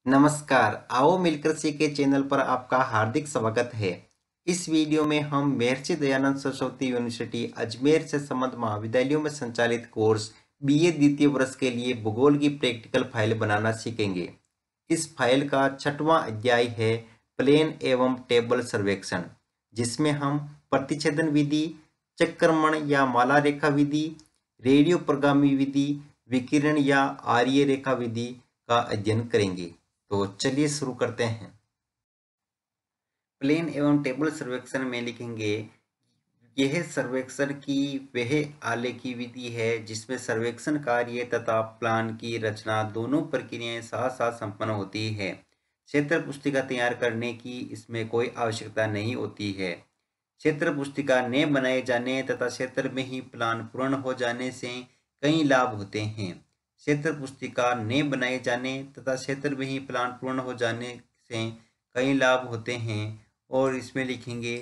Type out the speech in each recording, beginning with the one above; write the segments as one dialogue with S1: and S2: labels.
S1: नमस्कार, आओ मिलकर सीखे चैनल पर आपका हार्दिक स्वागत है। इस वीडियो में हम महर्षि दयानंद सरस्वती यूनिवर्सिटी अजमेर से संबद्ध महाविद्यालयों में संचालित कोर्स बीए द्वितीय वर्ष के लिए भूगोल की प्रैक्टिकल फाइल बनाना सीखेंगे। इस फाइल का 6वां अध्याय है प्लेन एवं टेबल सर्वेक्षण, जिसमें हम प्रतिच्छेदन विधि, चक्रमण या माला रेखा विधि, रेडियो प्रगामी विधि, विकिरण या आर्य रेखा विधि का अध्ययन करेंगे। तो चलिए शुरू करते हैं। प्लेन एवं टेबल सर्वेक्षण में लिखेंगे, यह सर्वेक्षण की वह आलेखी विधि है जिसमें सर्वेक्षण कार्य तथा प्लान की रचना दोनों प्रक्रियाएं साथ साथ संपन्न होती है। क्षेत्र पुस्तिका तैयार करने की इसमें कोई आवश्यकता नहीं होती है। क्षेत्र पुस्तिका न बनाए जाने तथा क्षेत्र में ही प्लान पूर्ण हो जाने से कई लाभ होते हैं। क्षेत्र पुस्तिका न बनाए जाने तथा क्षेत्र में ही प्लान पूर्ण हो जाने से कई लाभ होते हैं। और इसमें लिखेंगे,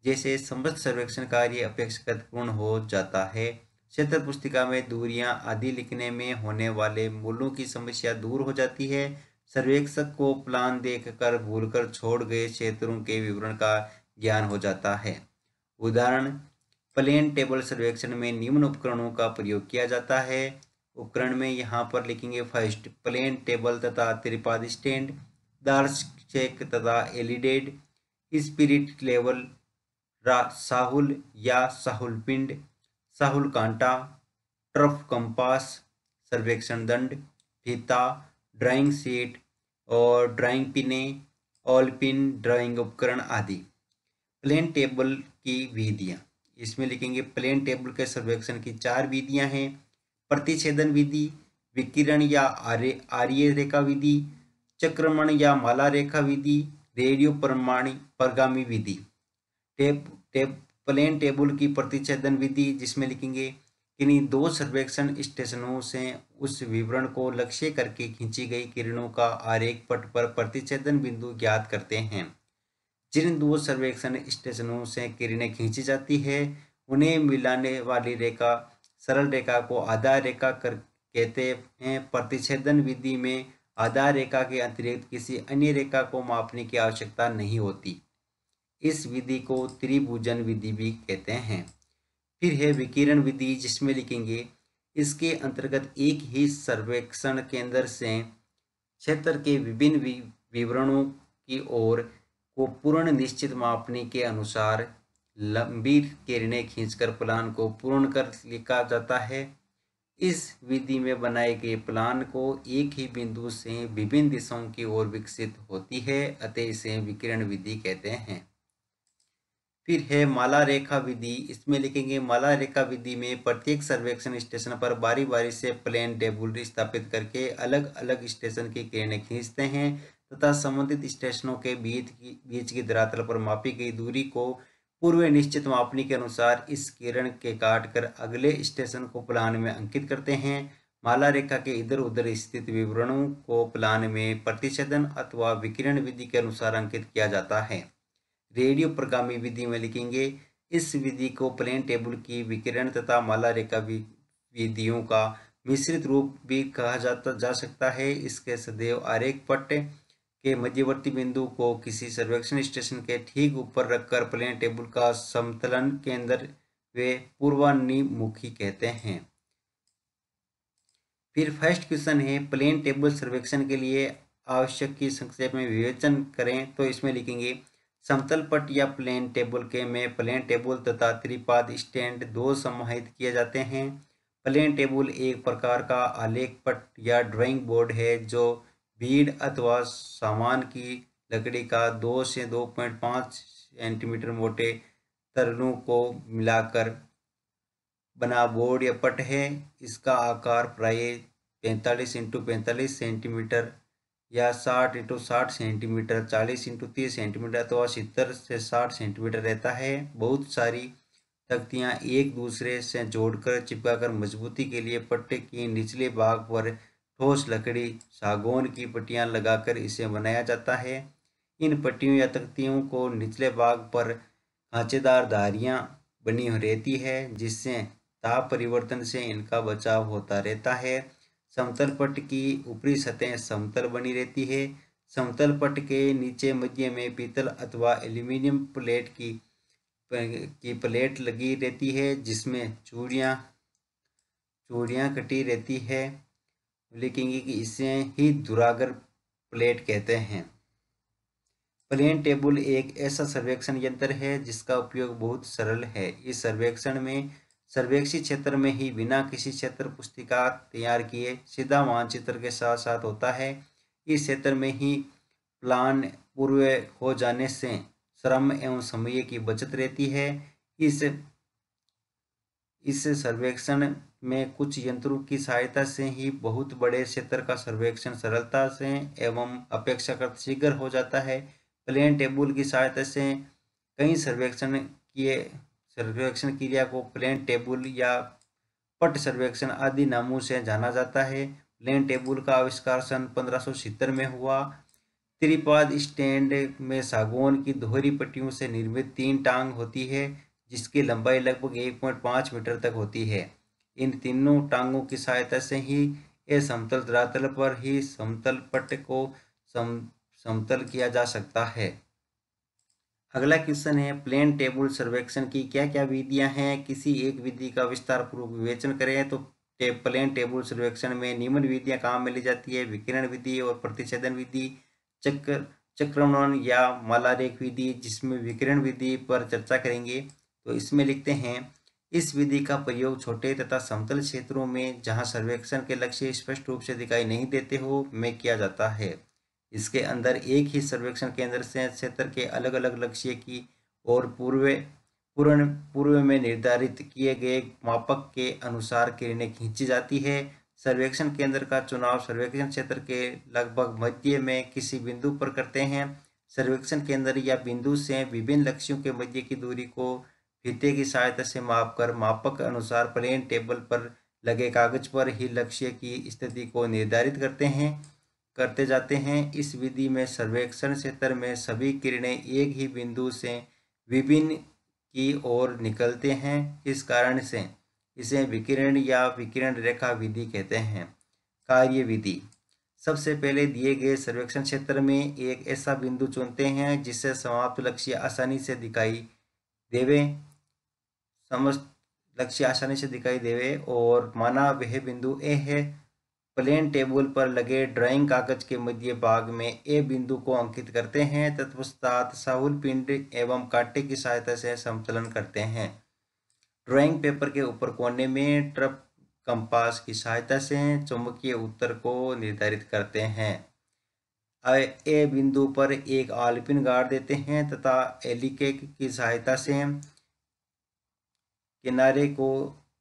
S1: जैसे समस्त सर्वेक्षण कार्य अपेक्षाकृत पूर्ण हो जाता है। क्षेत्र पुस्तिका में दूरियां आदि लिखने में होने वाले मूलों की समस्या दूर हो जाती है। सर्वेक्षक को प्लान देखकर भूलकर छोड़ गए क्षेत्रों के विवरण का ज्ञान हो जाता है। उदाहरण, प्लेन टेबल सर्वेक्षण में निम्न उपकरणों का प्रयोग किया जाता है। उपकरण में यहाँ पर लिखेंगे, फर्स्ट प्लेन टेबल तथा त्रिपाद स्टैंड, दार्श चेक तथा एलिडेड, स्पिरिट लेवल, साहुल या साहुल पिंड, साहुल कांटा, ट्रफ कंपास, सर्वेक्षण दंड, फीता, ड्राइंग शीट और ड्राइंग पिने, ऑल पिन, ड्राइंग उपकरण आदि। प्लेन टेबल की विधियां, इसमें लिखेंगे, प्लेन टेबल के सर्वेक्षण की 4 विधियां हैं। प्रतिच्छेदन विधि, विकिरण या आर्य रेखा विधि, चक्रमण या माला रेखा विधि, रेडियो प्रगामी विधि। प्लेन टेबल की प्रतिच्छेदन विधि, जिसमें लिखेंगे, किन्हीं 2 सर्वेक्षण स्टेशनों से उस विवरण को लक्ष्य करके खींची गई किरणों का आरेख पट पर प्रतिच्छेदन बिंदु ज्ञात करते हैं। जिन 2 सर्वेक्षण स्टेशनों से किरणें खींची जाती है उन्हें मिलाने वाली रेखा सरल रेखा को आधार रेखा कहते हैं। प्रतिच्छेदन विधि में आधार रेखा के अतिरिक्त किसी अन्य रेखा को मापने की आवश्यकता नहीं होती। इस विधि को त्रिभुजन विधि भी कहते हैं। फिर है विकिरण विधि, जिसमें लिखेंगे, इसके अंतर्गत एक ही सर्वेक्षण केंद्र से क्षेत्र के विभिन्न विवरणों की ओर को पूर्ण निश्चित मापने के अनुसार लंबी किरणें खींचकर प्लान को पूर्ण कर लिखा जाता है। इस विधि में बनाए गए प्लान को एक ही बिंदु से विभिन्न दिशाओं की ओर विकसित होती है, अतः इसे विकिरण विधि कहते हैं। फिर है माला रेखा विधि, इसमें लिखेंगे, माला रेखा विधि में प्रत्येक सर्वेक्षण स्टेशन पर बारी बारी से प्लेन टेबल स्थापित करके अलग अलग स्टेशन की किरणें खींचते हैं तथा संबंधित स्टेशनों के बीच की धरातल पर मापी गई दूरी को पूर्व निश्चित मापनी के अनुसार इस किरण के काट कर अगले स्टेशन को प्लान में अंकित करते हैं। माला रेखा के इधर उधर स्थित विवरणों को प्लान में प्रतिच्छेदन अथवा विकिरण विधि के अनुसार अंकित किया जाता है। रेडियो प्रगामी विधि में लिखेंगे, इस विधि को प्लेन टेबल की विकिरण तथा माला रेखा विधियों का मिश्रित रूप भी कहा जा सकता है। इसके सदैव आरेख पट के मध्यवर्ती बिंदु को किसी सर्वेक्षण स्टेशन के ठीक ऊपर रखकर प्लेन टेबल का समतलन केंद्र वे पूर्वान्मुखी कहते हैं। फिर फर्स्ट क्वेश्चन है, प्लेन टेबल सर्वेक्षण के लिए आवश्यक की संक्षेप में विवेचन करें। तो इसमें लिखेंगे, समतल पट या प्लेन टेबल के में प्लेन टेबल तथा त्रिपाद स्टैंड 2 समाहित किए जाते हैं। प्लेन टेबल एक प्रकार का आलेख पट या ड्राइंग बोर्ड है जो बीड़ अथवा सामान की लकड़ी का 2 से 2.5 सेंटीमीटर मोटे तरलों को मिलाकर बना बोर्ड या पट है। इसका आकार प्राय 45 × 45 सेंटीमीटर या 60 × 60 सेंटीमीटर, 40 × 30 सेंटीमीटर अथवा 70 से 60 सेंटीमीटर रहता है। बहुत सारी तख्तियां एक दूसरे से जोड़कर चिपकाकर मजबूती के लिए पट्टे के निचले भाग पर ठोस लकड़ी सागौन की पट्टियां लगाकर इसे बनाया जाता है। इन पट्टियों या तख्तियों को निचले भाग पर खांचेदार धारियां बनी रहती है, जिससे ताप परिवर्तन से इनका बचाव होता रहता है। समतल पट की ऊपरी सतह समतल बनी रहती है समतल पट के नीचे मध्य में पीतल अथवा एल्यूमिनियम प्लेट की प्लेट लगी रहती है, जिसमें चूड़ियाँ कटी रहती है। लिखेंगे कि इसे ही दुरागर प्लेट कहते हैं। प्लेन टेबल एक ऐसा सर्वेक्षण यंत्र है जिसका उपयोग बहुत सरल है। इस सर्वेक्षण में सर्वेक्षित क्षेत्र में ही बिना किसी क्षेत्र पुस्तिका तैयार किए सीधा मानचित्र के साथ साथ होता है। इस क्षेत्र में ही प्लान पूर्व हो जाने से श्रम एवं समय की बचत रहती है। इस सर्वेक्षण में कुछ यंत्रों की सहायता से ही बहुत बड़े क्षेत्र का सर्वेक्षण सरलता से एवं अपेक्षाकृत शीघ्र हो जाता है। प्लेन टेबल की सहायता से कई सर्वेक्षण क्रिया को प्लेन टेबल या पट सर्वेक्षण आदि नामों से जाना जाता है। प्लेन टेबल का आविष्कार सन 1570 में हुआ। त्रिपाद स्टैंड में सागौन की दोहरी पट्टियों से निर्मित 3 टांग होती है, जिसकी लंबाई लगभग 1.5 मीटर तक होती है। इन तीनों टांगों की सहायता से ही यह समतल धरातल पर ही समतल पट को समतल किया जा सकता है। अगला क्वेश्चन है, प्लेन टेबल सर्वेक्षण की क्या क्या विधियां हैं? किसी एक विधि का विस्तार पूर्वक विवेचन करें तो प्लेन टेबल सर्वेक्षण में निम्न विधियां काम में ली जाती है: विकिरण विधि और प्रतिच्छेदन विधि, चक्रवर्ण या मालारेख विधि, जिसमें विकिरण विधि पर चर्चा करेंगे। तो इसमें लिखते हैं, इस विधि का प्रयोग छोटे तथा समतल क्षेत्रों में जहां सर्वेक्षण के लक्ष्य स्पष्ट रूप से दिखाई नहीं देते हो में किया जाता है। इसके अंदर एक ही सर्वेक्षण केंद्र से क्षेत्र के अलग अलग लक्ष्य की और पूर्व में निर्धारित किए गए मापक के अनुसार किरणें खींची जाती है। सर्वेक्षण केंद्र का चुनाव सर्वेक्षण क्षेत्र के लगभग मध्य में किसी बिंदु पर करते हैं। सर्वेक्षण केंद्र या बिंदु से विभिन्न लक्ष्यों के मध्य की दूरी को फीते की सहायता से मापकर मापक के अनुसार प्लेन टेबल पर लगे कागज पर ही लक्ष्य की स्थिति को निर्धारित करते जाते हैं। इस विधि में सर्वेक्षण क्षेत्र में सभी किरणें एक ही बिंदु से विभिन्न की ओर निकलते हैं। इस कारण से इसे विकिरण या विकिरण रेखा विधि कहते हैं। कार्य विधि: सबसे पहले दिए गए सर्वेक्षण क्षेत्र में एक ऐसा बिंदु चुनते हैं जिससे समाप्त लक्ष्य आसानी से दिखाई देवे और माना वह बिंदु ए है। प्लेन टेबल पर लगे ड्राइंग कागज के मध्य भाग में ए बिंदु को अंकित करते हैं। तत्पश्चात साहुल पिंड एवं कांटे की सहायता से समतलन करते हैं। ड्राइंग पेपर के ऊपर कोने में ट्रप कंपास की सहायता से चुंबकीय उत्तर को निर्धारित करते हैं। ए बिंदु पर एक आलपिन गाड़ देते हैं तथा एलिके की सहायता से किनारे को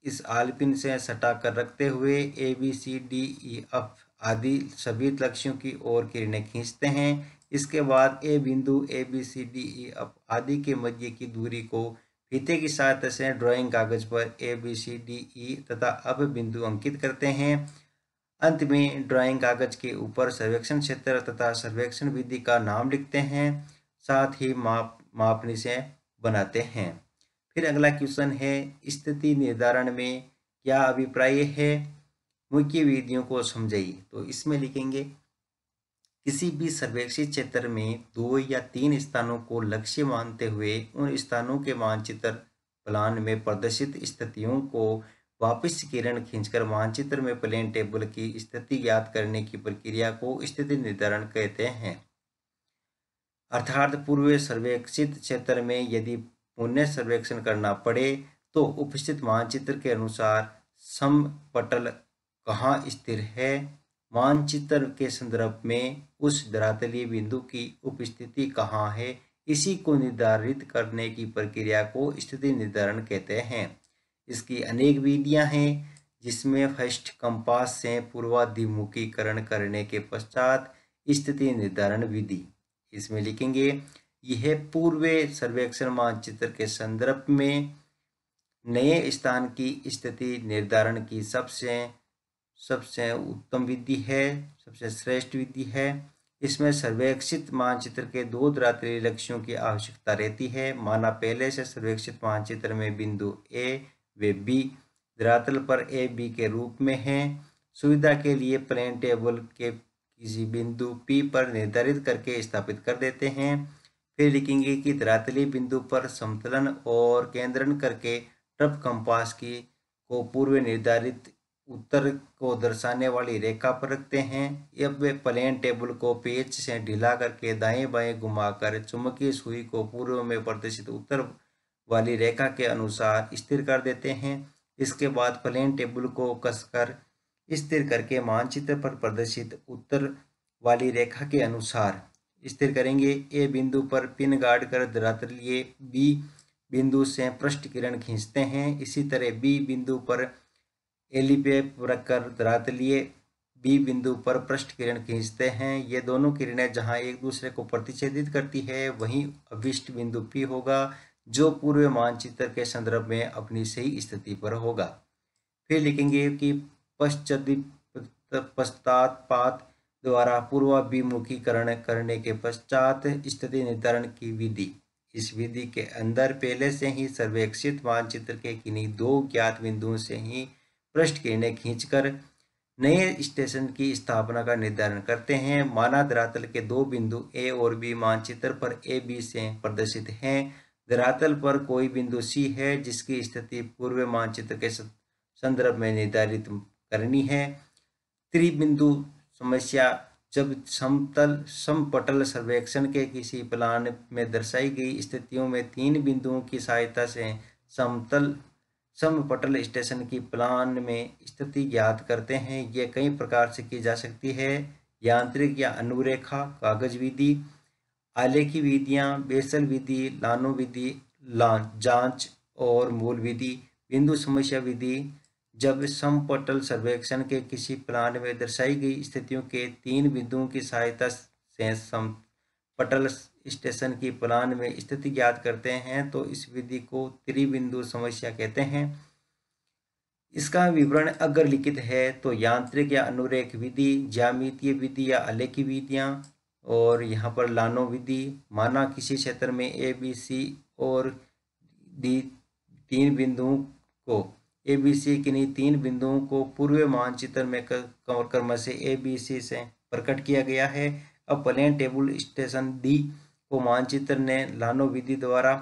S1: इस आलपिन से सटा कर रखते हुए A B C D E F आदि सभी लक्ष्यों की ओर किरणें खींचते हैं। इसके बाद ए बिंदु A B C D E F आदि के मध्य की दूरी को फीते की सहायता से ड्राइंग कागज पर ए बी सी डी ई तथा एफ बिंदु अंकित करते हैं। अंत में ड्राइंग कागज के ऊपर सर्वेक्षण क्षेत्र तथा सर्वेक्षण विधि का नाम लिखते हैं, साथ ही मापनी से बनाते हैं। फिर अगला क्वेश्चन है, स्थिति निर्धारण में क्या अभिप्राय है? मुख्य विधियों को समझाइए। तो इसमें लिखेंगे, किसी भी सर्वेक्षित क्षेत्र में 2 या 3 स्थानों को लक्ष्य मानते हुए उन स्थानों के मानचित्र प्लान में प्रदर्शित स्थितियों को वापस किरण खींचकर मानचित्र में प्लेन टेबल की स्थिति ज्ञात करने की प्रक्रिया को स्थिति निर्धारण कहते हैं। अर्थात पूर्व सर्वेक्षित क्षेत्र में यदि पुनः सर्वेक्षण करना पड़े तो उपस्थित मानचित्र के अनुसार समपटल कहाँ स्थिर है, मानचित्र के संदर्भ में उस धरातलीय बिंदु की उपस्थिति कहाँ है, इसी को निर्धारित करने की प्रक्रिया को स्थिति निर्धारण कहते हैं। इसकी अनेक विधियां हैं, जिसमें फर्स्ट कंपास से पूर्वाभिमुखीकरण करने के पश्चात स्थिति निर्धारण विधि। इसमें लिखेंगे, यह पूर्व सर्वेक्षण मानचित्र के संदर्भ में नए स्थान की स्थिति निर्धारण की सबसे उत्तम विधि है, सबसे श्रेष्ठ विधि है। इसमें सर्वेक्षित मानचित्र के 2 धरातलीय लक्ष्यों की आवश्यकता रहती है। माना पहले से सर्वेक्षित मानचित्र में बिंदु ए व बी धरातल पर ए बी के रूप में है। सुविधा के लिए प्लेन टेबल की किसी बिंदु P पर निर्धारित करके स्थापित कर देते हैं। फिर लिखेंगे कि धरातलीय बिंदु पर समतलन और केंद्रण करके ट्रफ कंपास की को पूर्व निर्धारित उत्तर को दर्शाने वाली रेखा पर रखते हैं। अब वे प्लेन टेबल को पेच से ढीला करके दाएं बाएं घुमाकर चुंबकीय सुई को पूर्व में प्रदर्शित उत्तर वाली रेखा के अनुसार स्थिर कर देते हैं। इसके बाद प्लेन टेबल को कसकर स्थिर करके मानचित्र पर प्रदर्शित उत्तर वाली रेखा के अनुसार स्थिर करेंगे। ए बिंदु पर पिन गाड़ कर धरातलीय बी बिंदु से पृष्ठ किरण खींचते हैं। इसी तरह बी बिंदु पर एलिपेप रखकर धरातलीय बी बिंदु पर पृष्ठ किरण खींचते हैं। ये दोनों किरणें जहां एक दूसरे को प्रतिच्छेदित करती है वहीं अभिष्ट बिंदु P होगा, जो पूर्व मानचित्र के संदर्भ में अपनी सही स्थिति पर होगा। फिर लिखेंगे कि पश्चात्पात द्वारा पूर्वाभिमुखीकरण करने के पश्चात स्थिति निर्धारण की विधि। इस विधि के अंदर पहले से ही सर्वेक्षित मानचित्र के किन्हीं दो ज्ञात बिंदुओं से ही पृष्ठ किरणें खींचकर नए स्टेशन की स्थापना का निर्धारण करते हैं। माना धरातल के दो बिंदु ए और बी मानचित्र पर ए बी से प्रदर्शित हैं। धरातल पर कोई बिंदु सी है जिसकी स्थिति पूर्व मानचित्र के संदर्भ में निर्धारित करनी है। त्रिबिंदु समस्या जब समपटल सर्वेक्षण के किसी प्लान में दर्शाई गई स्थितियों में तीन बिंदुओं की सहायता से समपटल स्टेशन की प्लान में स्थिति ज्ञात करते हैं। यह कई प्रकार से की जा सकती है: यांत्रिक या अनुरेखा, कागज विधि, आलेखी विधियां, बेसल विधि, लानो विधि, जांच और मूल विधि। बिंदु समस्या विधि जब समपटल सर्वेक्षण के किसी प्लान में दर्शाई गई स्थितियों के तीन बिंदुओं की सहायता से समपटल स्टेशन की प्लान में स्थिति ज्ञात करते हैं तो इस विधि को त्रिबिंदु समस्या कहते हैं। इसका विवरण अगर लिखित है तो यांत्रिक या अनुरेख विधि, ज्यामितीय विधि या आलेखी विधियां, और यहाँ पर लानो विधि। माना किसी क्षेत्र में ए बी सी और डी तीन बिंदुओं को ए बी सी किन्हीं तीन बिंदुओं को पूर्व मानचित्र में क्रमशः ए बी सी से प्रकट किया गया है। अब प्लेन टेबल स्टेशन डी को मानचित्र ने लानो विधि द्वारा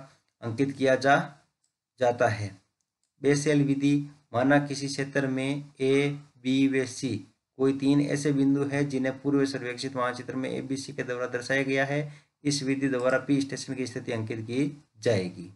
S1: अंकित किया जाता है। बेसेल विधि, माना किसी क्षेत्र में ए बी व सी कोई तीन ऐसे बिंदु हैं जिन्हें पूर्व सर्वेक्षित मानचित्र में ए बी सी के द्वारा दर्शाया गया है। इस विधि द्वारा पी स्टेशन की स्थिति अंकित की जाएगी।